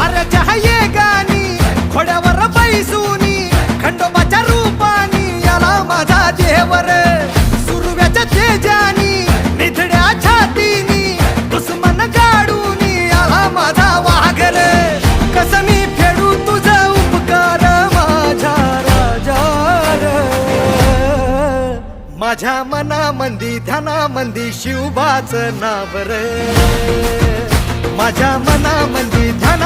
वाऱ्याच्या ये गाणी घोड्यावर बैसूनी खंडोबाच्या रूपानी याला माझा देवर सुरव्याच्या तेजानी निधड्या छातीनी दुश्मन गाडूनी याला माझा वाघर कस मी फेडू तुझा उपकार माझ्या राजार माझ्या मनामंदी ध्यानामंदी शिवबाचं नाव रे माझ्या मनामंदी ध्यान